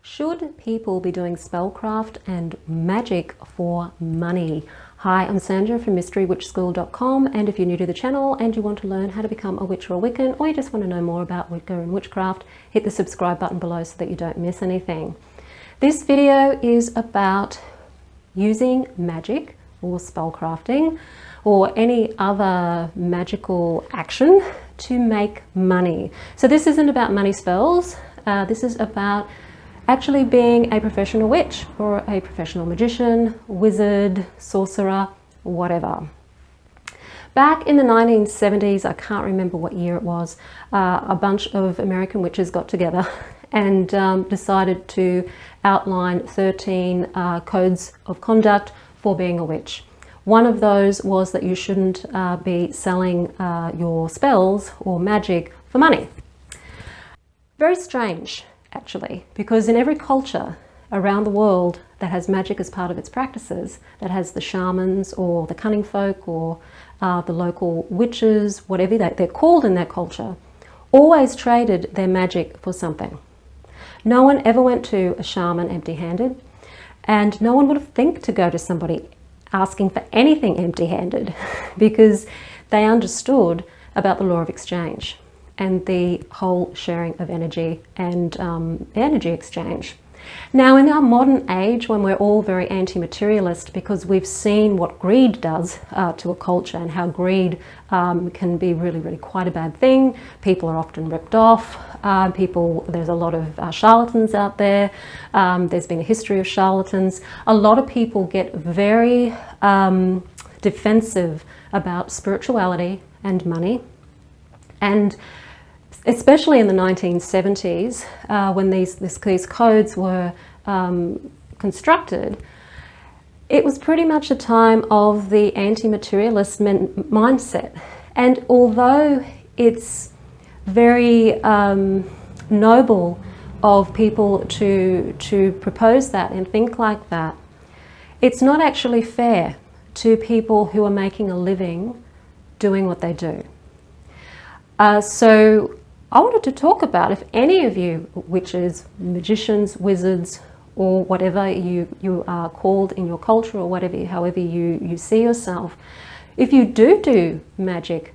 Should people be doing spellcraft and magic for money? Hi, I'm Sandra from MysteryWitchSchool.com, and if you're new to the channel and you want to learn how to become a witch or a Wiccan, or you just want to know more about Wicca and witchcraft, hit the subscribe button below so that you don't miss anything. This video is about using magic or spellcrafting or any other magical action to make money. So this isn't about money spells, this is about actually being a professional witch or a professional magician, wizard, sorcerer, whatever. Back in the 1970s, I can't remember what year it was, a bunch of American witches got together and decided to outline 13 codes of conduct for being a witch. One of those was that you shouldn't be selling your spells or magic for money. Very strange, actually, because in every culture around the world that has magic as part of its practices, that has the shamans or the cunning folk or the local witches, whatever they're called in their culture, always traded their magic for something. No one ever went to a shaman empty-handed, and no one would think to go to somebody asking for anything empty-handed because they understood about the law of exchange and the whole sharing of energy and energy exchange. Now, in our modern age, when we're all very anti-materialist because we've seen what greed does to a culture and how greed can be really quite a bad thing. People are often ripped off. There's a lot of charlatans out there. There's been a history of charlatans. A lot of people get very defensive about spirituality and money. And especially in the 1970s, when these codes were constructed, it was pretty much a time of the anti-materialist mindset. And although it's very noble of people to propose that and think like that, it's not actually fair to people who are making a living doing what they do. So I wanted to talk about, if any of you witches, magicians, wizards, or whatever you are called in your culture, or however you see yourself, if you do magic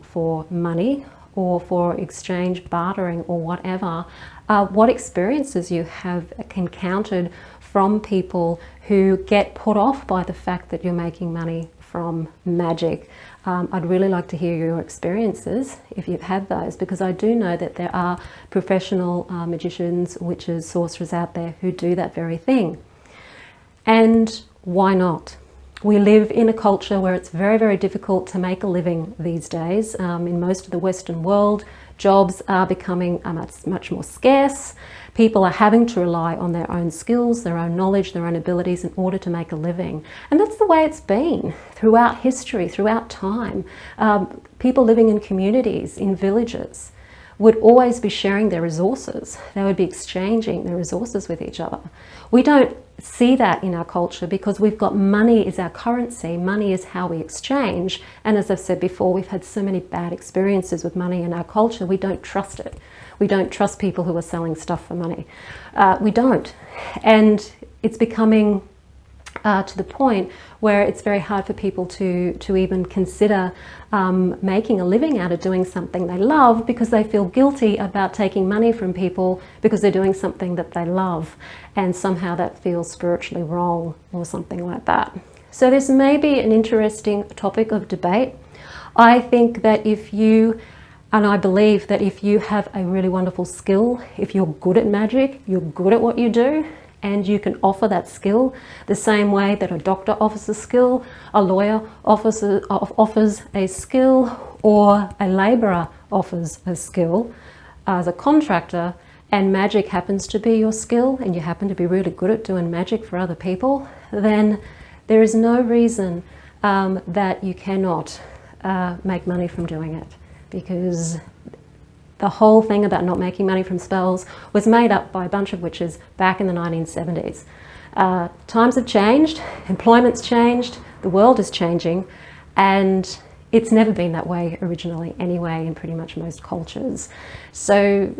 for money or for exchange, bartering, or whatever, what experiences you have encountered from people who get put off by the fact that you're making money from magic. I'd really like to hear your experiences if you've had those, because I do know that there are professional magicians, witches, sorcerers out there who do that very thing. And why not? We live in a culture where it's very difficult to make a living these days. In most of the Western world, jobs are becoming much more scarce. People are having to rely on their own skills, their own knowledge, their own abilities in order to make a living. And that's the way it's been throughout history, throughout time. People living in communities, in villages, would always be sharing their resources. They would be exchanging their resources with each other. We don't see that in our culture because we've got money is our currency, money is how we exchange. And as I've said before, we've had so many bad experiences with money in our culture, we don't trust it. We don't trust people who are selling stuff for money. We don't. And it's becoming to the point where it's very hard for people to even consider making a living out of doing something they love, because they feel guilty about taking money from people because they're doing something that they love, and somehow that feels spiritually wrong or something like that. So this may be an interesting topic of debate. I think that and I believe that if you have a really wonderful skill, if you're good at magic, you're good at what you do, and you can offer that skill the same way that a doctor offers a skill, a lawyer offers a skill, or a labourer offers a skill as a contractor, and magic happens to be your skill, and you happen to be really good at doing magic for other people, then there is no reason that you cannot make money from doing it. Because the whole thing about not making money from spells was made up by a bunch of witches back in the 1970s. Times have changed, employment's changed, the world is changing, and it's never been that way originally anyway in pretty much most cultures. So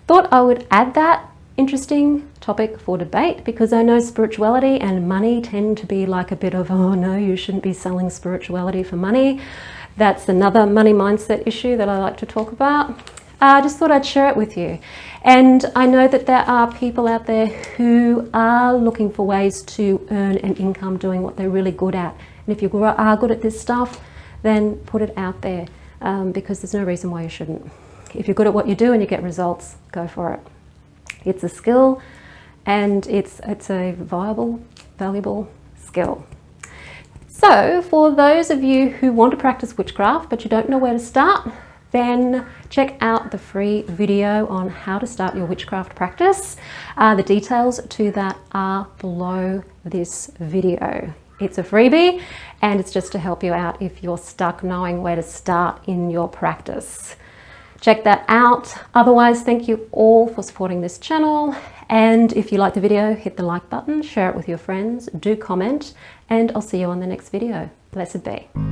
thought I would add that interesting topic for debate, because I know spirituality and money tend to be like a bit of, oh no, you shouldn't be selling spirituality for money. That's another money mindset issue that I like to talk about. I just thought I'd share it with you. And I know that there are people out there who are looking for ways to earn an income doing what they're really good at. And if you are good at this stuff, then put it out there, because there's no reason why you shouldn't. If you're good at what you do and you get results, go for it. It's a skill, and it's a viable, valuable skill. So for those of you who want to practice witchcraft but you don't know where to start, then check out the free video on how to start your witchcraft practice. The details to that are below this video. It's a freebie, and it's just to help you out if you're stuck knowing where to start in your practice. Check that out. Otherwise, thank you all for supporting this channel. And if you like the video, hit the like button, share it with your friends, do comment, and I'll see you on the next video. Blessed be.